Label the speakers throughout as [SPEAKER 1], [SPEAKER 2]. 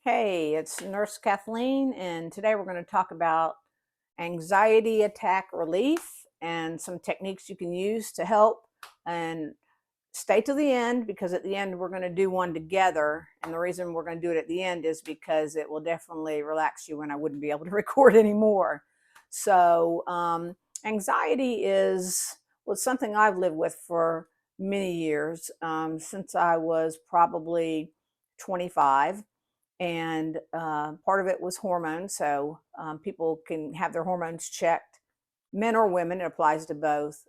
[SPEAKER 1] Hey, it's Nurse Kathleen, and today we're going to talk about anxiety attack relief and some techniques you can use to help. And stay to the end because at the end we're going to do one together. And the reason we're going to do it at the end is because it will definitely relax you and I wouldn't be able to record anymore. So, anxiety was something I've lived with for many years, since I was probably 25, and part of it was hormones. So people can have their hormones checked, men or women. It applies to both.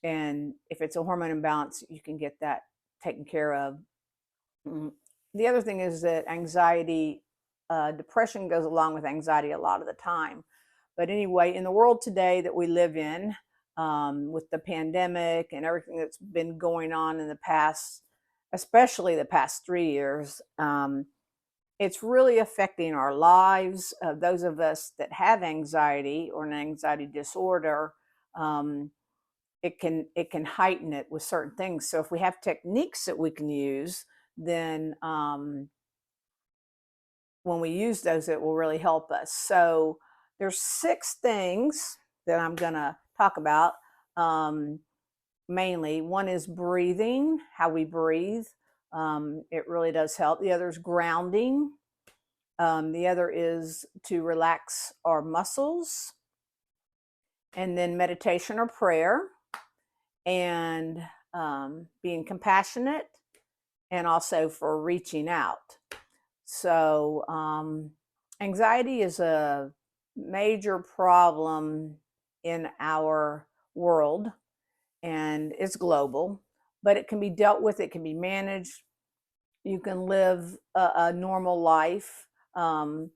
[SPEAKER 1] And if it's a hormone imbalance, you can get that taken care of. The other thing is that anxiety, depression goes along with anxiety a lot of the time. But anyway, in the world today that we live in, with the pandemic and everything that's been going on in the past, especially the past 3 years, it's really affecting our lives. Those of us that have anxiety or an anxiety disorder, um, it can heighten it with certain things. So if we have techniques that we can use, then when we use those, it will really help us. So there's 6 things that I'm going to talk about. Mainly, one is breathing, how we breathe. It really does help. The other is grounding. The other is to relax our muscles, and then meditation or prayer, and being compassionate, and also for reaching out. So, anxiety is a major problem in our world, and it's global, but it can be dealt with, it can be managed. You can live a normal life, and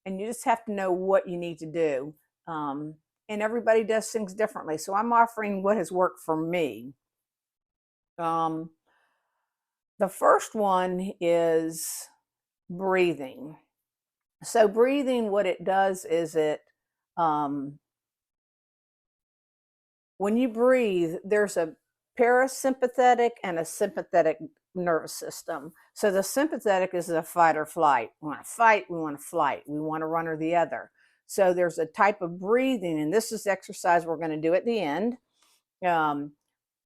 [SPEAKER 1] you just have to know what you need to do. Um, and everybody does things differently. So I'm offering what has worked for me. Um, the first one is breathing. So breathing, what it does is um, when you breathe, there's a parasympathetic and a sympathetic nervous system. So the sympathetic is the fight or flight. We want to fight, we want to flight, we want to run or the other. So there's a type of breathing, and this is the exercise we're going to do at the end. Um,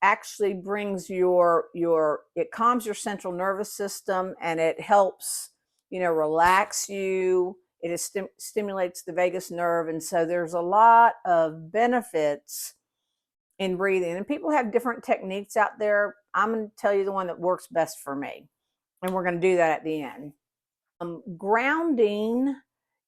[SPEAKER 1] Actually brings it calms your central nervous system, and it helps relax you. It stimulates the vagus nerve, and so there's a lot of benefits in breathing. And people have different techniques out there. I'm going to tell you the one that works best for me, and we're going to do that at the end. Grounding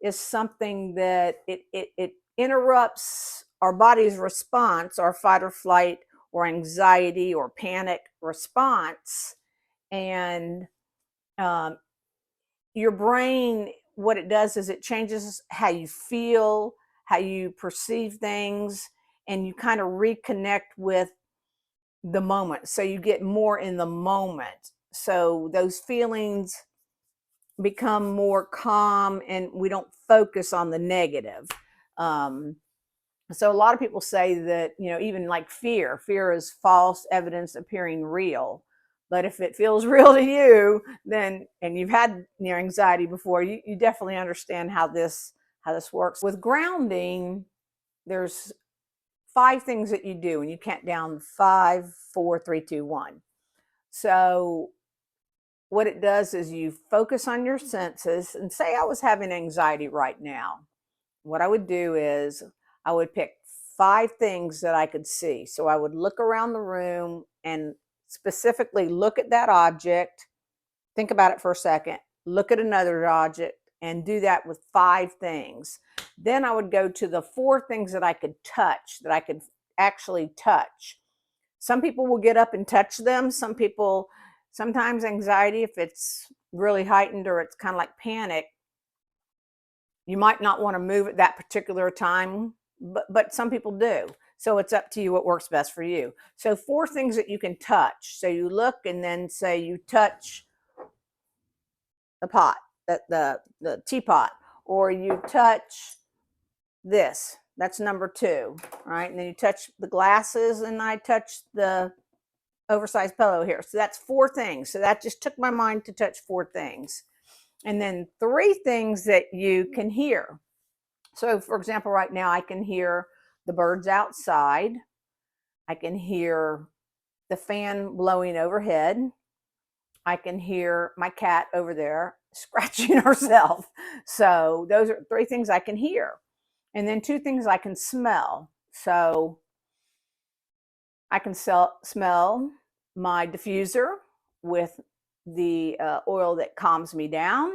[SPEAKER 1] is something that it interrupts our body's response, our fight or flight or anxiety or panic response. And um, your brain, what it does is it changes how you feel, how you perceive things, and you kind of reconnect with the moment. So you get more in the moment. So those feelings become more calm and we don't focus on the negative. Um, so a lot of people say that, even like fear is false evidence appearing real. But if it feels real to you, then, and you've had anxiety before, you definitely understand how this works. With grounding, there's 5 things that you do, and you count down 5, 4, 3, 2, 1. So what it does is you focus on your senses, and say I was having anxiety right now. What I would do is I would pick 5 things that I could see. So I would look around the room and specifically look at that object, think about it for a second, look at another object, and do that with 5 things. Then I would go to the 4 things that I could touch, that I could actually touch. Some people will get up and touch them. Sometimes anxiety, if it's really heightened or it's kind of like panic, you might not want to move at that particular time, but some people do. So it's up to you what works best for you. So 4 things that you can touch. So you look and then say you touch the pot, the teapot, or you touch this. That's number 2, right? And then you touch the glasses, and I touch the oversized pillow here. So that's 4 things. So that just took my mind to touch 4 things. And then 3 things that you can hear. So, for example, right now I can hear the birds outside. I can hear the fan blowing overhead. I can hear my cat over there scratching herself. So, those are 3 things I can hear. And then 2 things I can smell. So, I can smell my diffuser with the oil that calms me down.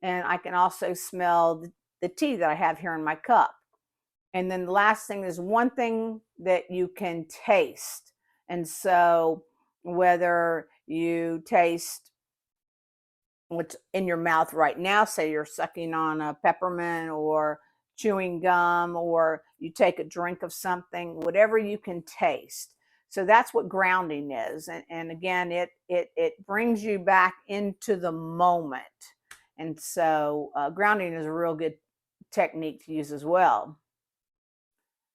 [SPEAKER 1] And I can also smell the tea that I have here in my cup. And then the last thing is one thing that you can taste. And so whether you taste what's in your mouth right now, say you're sucking on a peppermint or chewing gum, or you take a drink of something, whatever you can taste. So that's what grounding is. And again, it brings you back into the moment. And so grounding is a real good technique to use as well.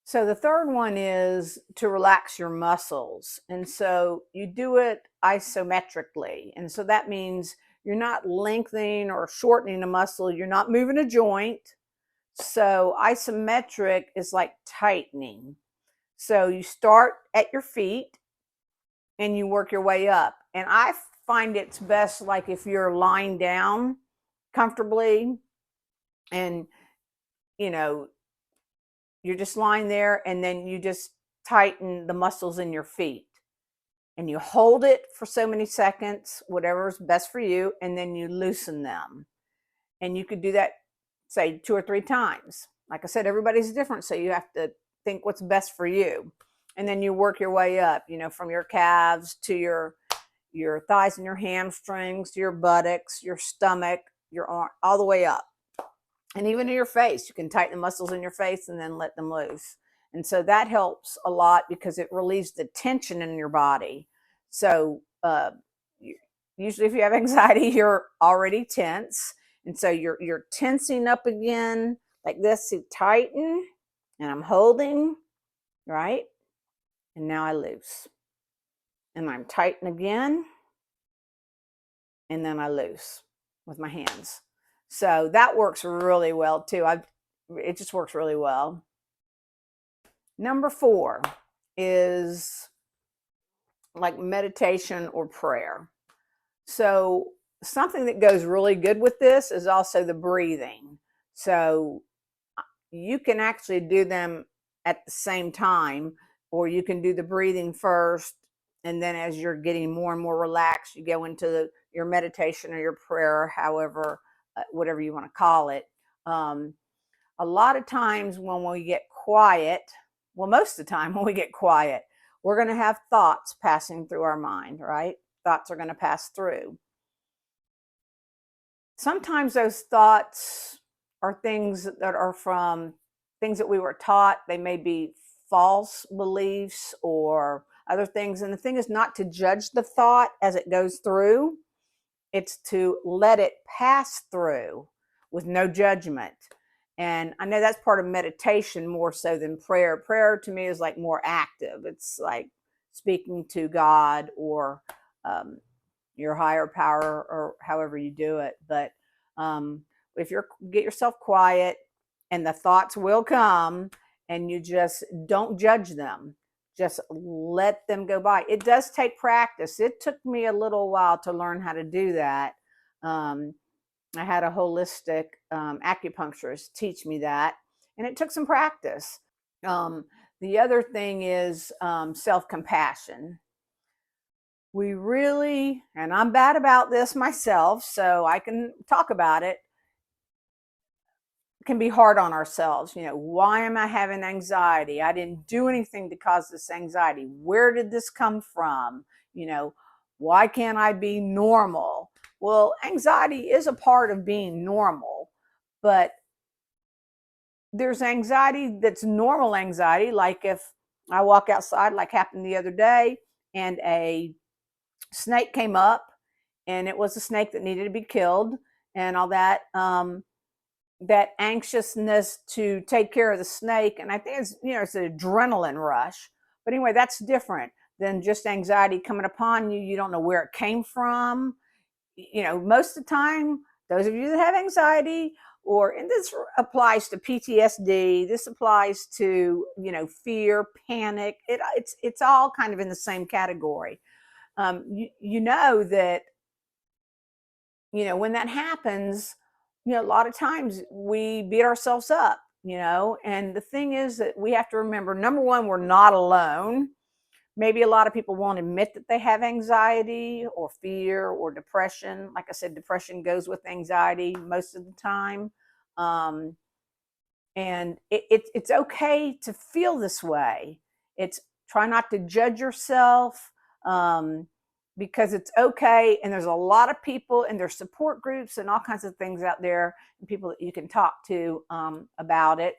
[SPEAKER 1] So the third one is to relax your muscles. And so you do it isometrically. And so that means you're not lengthening or shortening a muscle, you're not moving a joint. So isometric is like tightening. So you start at your feet and you work your way up. And I find it's best like if you're lying down comfortably and you know you're just lying there, and then you just tighten the muscles in your feet and you hold it for so many seconds, whatever's best for you, and then you loosen them. And you could do that, say, 2 or 3 times. Like I said, everybody's different, so you have to think what's best for you. And then you work your way up, from your calves to your thighs and your hamstrings, to your buttocks, your stomach, your arm, all the way up. And even in your face, you can tighten the muscles in your face and then let them loose. And so that helps a lot because it relieves the tension in your body. So usually if you have anxiety, you're already tense. And so you're tensing up again like this. You tighten, and I'm holding, right? And now I loose. And I'm tighten again. And then I loose with my hands. So that works really well too. It just works really well. Number 4 is like meditation or prayer. So something that goes really good with this is also the breathing. So you can actually do them at the same time, or you can do the breathing first, and then as you're getting more and more relaxed, you go into your meditation or your prayer, however, whatever you want to call it. A lot of times when we get quiet, well, most of the time when we get quiet, we're going to have thoughts passing through our mind, right? Thoughts are going to pass through. Sometimes those thoughts are things that are from things that we were taught. They may be false beliefs or other things. And the thing is not to judge the thought as it goes through. It's to let it pass through with no judgment. And I know that's part of meditation more so than prayer. Prayer to me is like more active. It's like speaking to God or your higher power, or however you do it. But if you get yourself quiet, and the thoughts will come, and you just don't judge them, just let them go by. It does take practice. It took me a little while to learn how to do that. I had a holistic acupuncturist teach me that, and it took some practice. The other thing is self-compassion. We really, and I'm bad about this myself, so I can talk about it, can be hard on ourselves. Why am I having anxiety? I didn't do anything to cause this anxiety. Where did this come from? Why can't I be normal? Well, anxiety is a part of being normal, but there's anxiety that's normal anxiety. Like if I walk outside, like happened the other day, and a snake came up, and it was a snake that needed to be killed and all that. That anxiousness to take care of the snake. And I think it's an adrenaline rush. But anyway, that's different than just anxiety coming upon you. You don't know where it came from. Most of the time, those of you that have anxiety, and this applies to PTSD, this applies to, fear, panic, it's all kind of in the same category. You know that, when that happens, a lot of times we beat ourselves up, and the thing is that we have to remember, number one, we're not alone. Maybe a lot of people won't admit that they have anxiety or fear or depression. Like I said, depression goes with anxiety most of the time. And it's okay to feel this way. It's try not to judge yourself, because it's okay. And there's a lot of people and there's support groups and all kinds of things out there and people that you can talk to about it.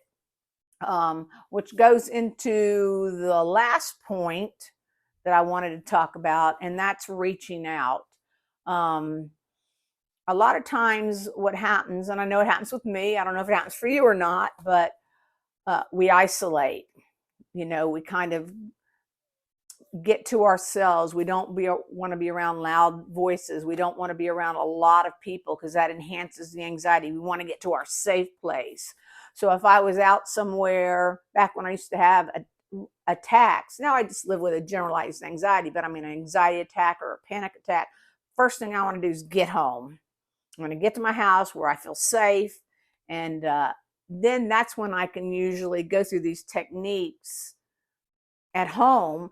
[SPEAKER 1] Which goes into the last point that I wanted to talk about, and that's reaching out. A lot of times what happens, and I know it happens with me, I don't know if it happens for you or not, but we isolate. We kind of get to ourselves. We don't want to be around loud voices. We don't want to be around a lot of people because that enhances the anxiety. We want to get to our safe place. So if I was out somewhere back when I used to have attacks, now I just live with a generalized anxiety, but I mean an anxiety attack or a panic attack, first thing I want to do is get home. I'm going to get to my house where I feel safe. And then that's when I can usually go through these techniques at home.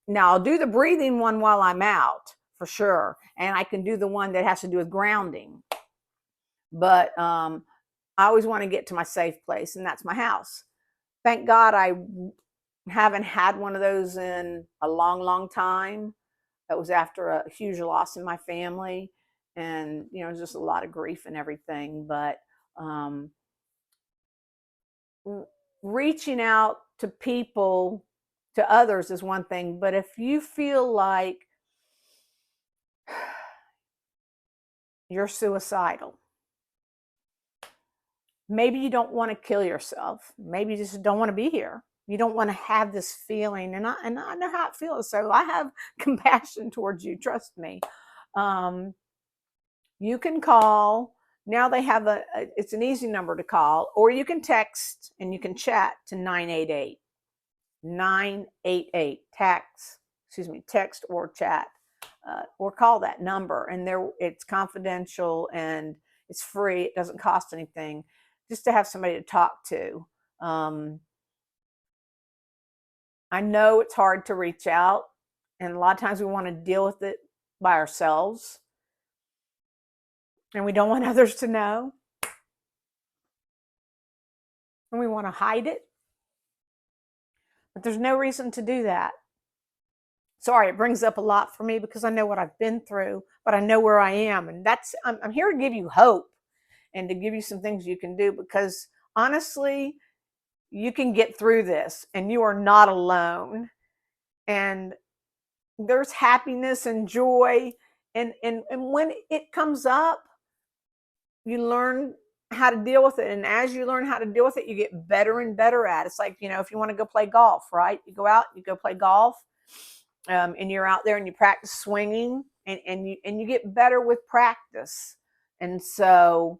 [SPEAKER 1] Now, I'll do the breathing one while I'm out for sure. And I can do the one that has to do with grounding. But I always want to get to my safe place, and that's my house. Thank God I haven't had one of those in a long, long time. That was after a huge loss in my family. And, just a lot of grief and everything. But reaching out to people, to others is one thing, but if you feel like you're suicidal, maybe you don't want to kill yourself, maybe you just don't want to be here, you don't want to have this feeling, and I know how it feels, so I have compassion towards you, trust me. You can call. Now they have it's an easy number to call, or you can text and you can chat to 988. Text or chat, or call that number, and it's confidential and it's free. It doesn't cost anything, just to have somebody to talk to. I know it's hard to reach out, and a lot of times we want to deal with it by ourselves, and we don't want others to know, and we want to hide it. But there's no reason to do that. Sorry, it brings up a lot for me because I know what I've been through, but I know where I am. And I'm here to give you hope and to give you some things you can do, because honestly, you can get through this and you are not alone. And there's happiness and joy. And when it comes up, you learn how to deal with it. And as you learn how to deal with it, you get better and better at it. It's like, if you want to go play golf, right? You go out, you go play golf. And you're out there and you practice swinging, and you get better with practice. And so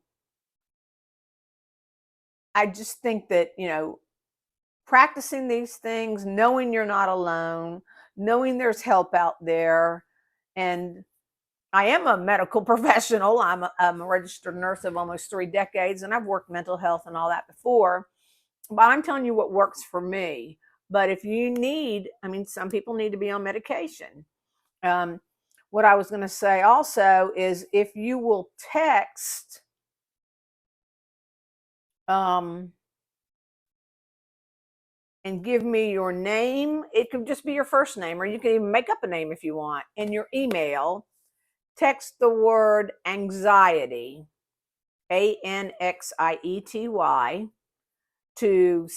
[SPEAKER 1] I just think that, practicing these things, knowing you're not alone, knowing there's help out there. And I am a medical professional. I'm a registered nurse of almost 3 decades, and I've worked mental health and all that before. But I'm telling you what works for me. But if you need, some people need to be on medication. What I was going to say also is, if you will text and give me your name, it could just be your first name, or you can even make up a name if you want, and your email, text the word anxiety, ANXIETY, to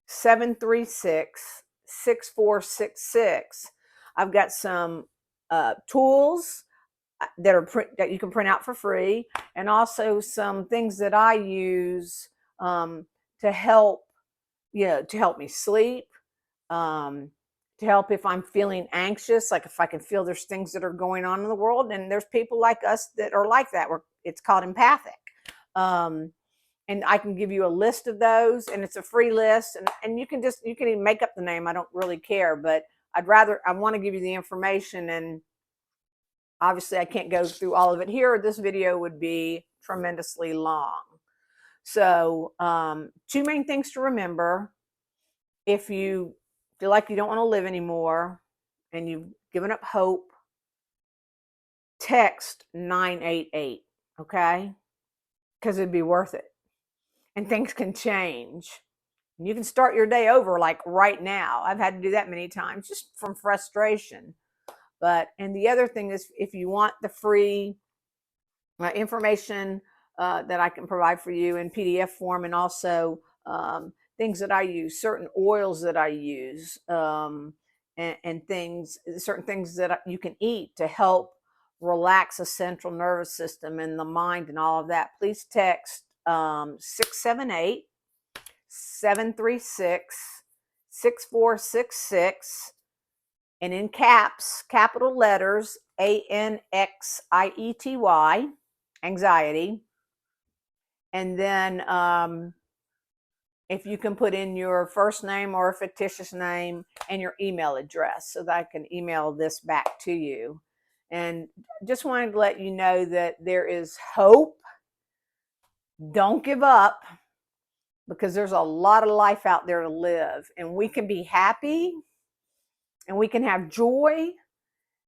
[SPEAKER 1] 678-736-6466. I've got some tools that you can print out for free, and also some things that I use to help me sleep, to help if I'm feeling anxious, like if I can feel there's things that are going on in the world, and there's people like us that are like that. It's called empathic. Um, and I can give you a list of those, and it's a free list, and you can even make up the name. I don't really care, but I want to give you the information, and obviously I can't go through all of it here. This video would be tremendously long. So, two main things to remember. If you feel like you don't want to live anymore and you've given up hope, text 988, okay? Because it'd be worth it. And things can change. You can start your day over like right now. I've had to do that many times just from frustration. And the other thing is, if you want the free information that I can provide for you in PDF form, and also things that I use, certain oils that I use, and certain things that you can eat to help relax the central nervous system and the mind and all of that, please text 678 736 6466, and in capital letters, ANXIETY, anxiety. And then if you can put in your first name or a fictitious name and your email address so that I can email this back to you. And just wanted to let you know that there is hope. Don't give up, because there's a lot of life out there to live, and we can be happy and we can have joy.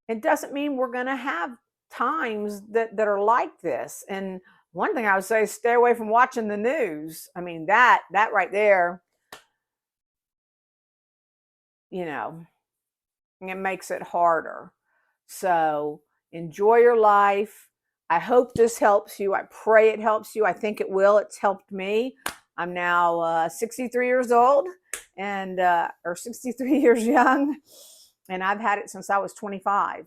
[SPEAKER 1] It doesn't mean we're going to have times that are like this. And one thing I would say is stay away from watching the news. I mean, that right there, it makes it harder. So enjoy your life. I hope this helps you. I pray it helps you. I think it will. It's helped me. I'm now 63 years old, and or 63 years young, and I've had it since I was 25.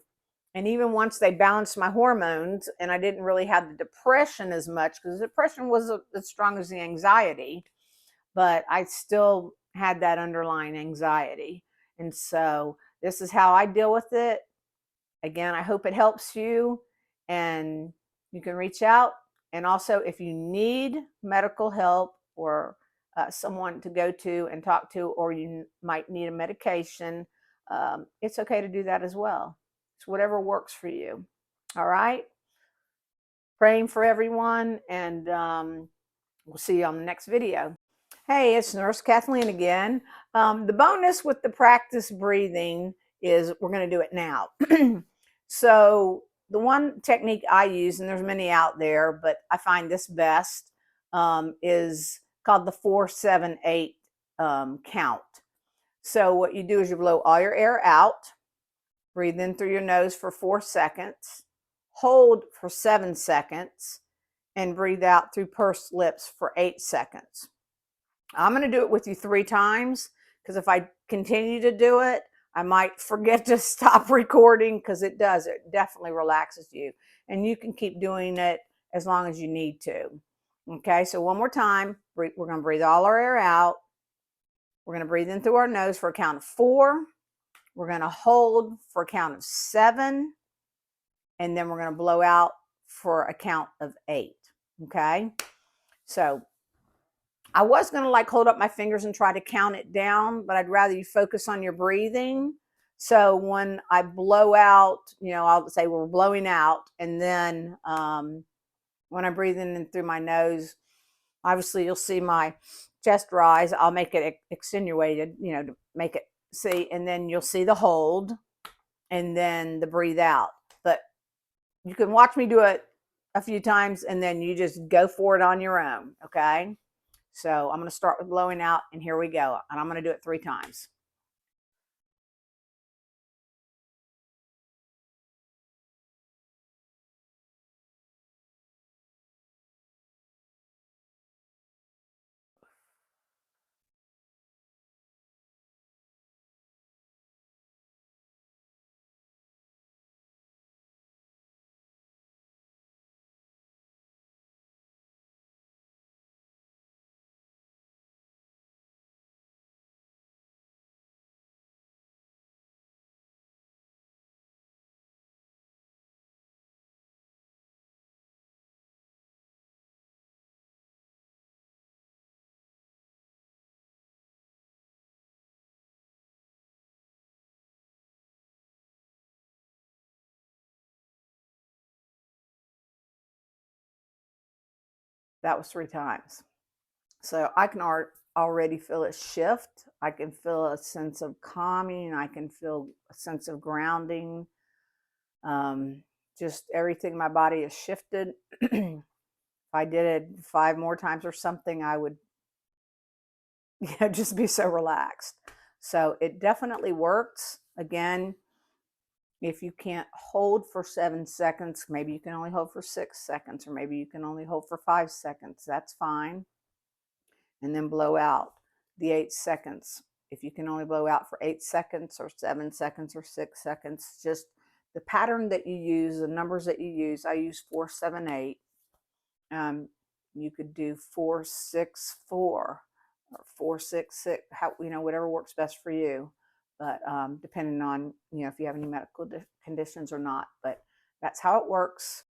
[SPEAKER 1] And even once they balanced my hormones and I didn't really have the depression as much, because the depression was as strong as the anxiety, but I still had that underlying anxiety. And so this is how I deal with it. Again, I hope it helps you, and you can reach out. And also, if you need medical help or someone to go to and talk to, or you might need a medication, it's okay to do that as well. It's whatever works for you. All right. Praying for everyone, and we'll see you on the next video. Hey, it's Nurse Kathleen again. The bonus with the practice breathing is we're going to do it now. So the one technique I use, and there's many out there, but I find this best, is called the 4-7-8 count. So what you do is you blow all your air out, breathe in through your nose for 4 seconds, hold for 7 seconds, and breathe out through pursed lips for 8 seconds. I'm going to do it with you 3 times, because if I continue to do it, I might forget to stop recording, because it definitely relaxes you. And you can keep doing it as long as you need to. Okay, so one more time. We're going to breathe all our air out. We're going to breathe in through our nose for a count of 4. We're going to hold for a count of 7. And then we're going to blow out for a count of 8. Okay, so I was going to hold up my fingers and try to count it down, but I'd rather you focus on your breathing. So when I blow out, I'll say we're blowing out. And then when I'm breathing in through my nose, obviously you'll see my chest rise. I'll make it extenuated, to make it see. And then you'll see the hold and then the breathe out. But you can watch me do it a few times, and then you just go for it on your own. Okay. So I'm going to start with blowing out, and here we go. And I'm going to do it 3 times. That was 3 times. So I can already feel a shift. I can feel a sense of calming. I can feel a sense of grounding. Just everything in my body has shifted. If I did it 5 more times or something, I would just be so relaxed. So it definitely works. Again, if you can't hold for 7 seconds, maybe you can only hold for 6 seconds, or maybe you can only hold for 5 seconds. That's fine. And then blow out the 8 seconds. If you can only blow out for 8 seconds or 7 seconds or 6 seconds, just the pattern that you use, the numbers that you use. I use 4, 7, 8. You could do 4, 6, 4 or 4, 6, 6, how, whatever works best for you. But depending on, if you have any medical conditions or not. But that's how it works.